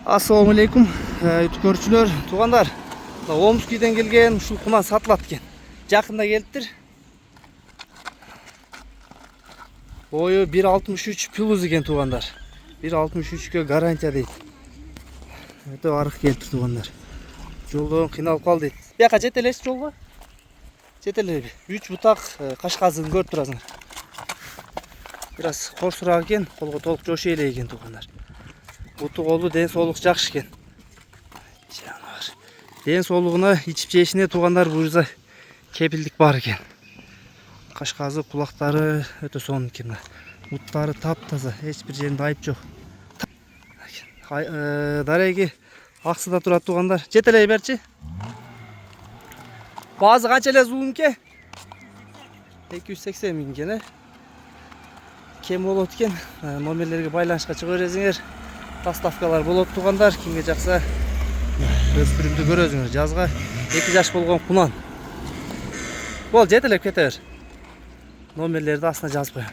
Assalamu алейкум, көрүүчүлөр, туугандар. Омскийден келген ушул кунан сатылат экен. Жакында келиптир. Бою 1.63 плюс экен, туугандар. 1.63 гарантия дейт. Өтө арык келиптир, туугандар. Жолдон кыйналып калды дейт. Бияка жете элесиз жолго? Жете элеби? 3 бутак кашказын көрүп турасыңар. Бираз корсураак экен, колго толук жошой элек экен, туугандар. Буту колу ден соолук жакшы экен. Жанагар. Ден соолугуна, ичип жешине туугандар буюрса кепилдик бар экен. Кашказы, кулактары өтө сонун экен. Буттары таптаза, эч бир жеринде айып жок. Дареги аксыда турат, туугандар. Жете эле берчи. Баазы канча эле зулумке? 280 миң экен, кем болот экен. Номерлерге байланышка чыга бересиңер. Доставкалар болот, туугандар. Кимге жакса өспүрүмдү көрөсүңөр. Жазга 2 жаш болгон кунан. Бол, жетелеп кете бер. Номерлерди астына жазып коём.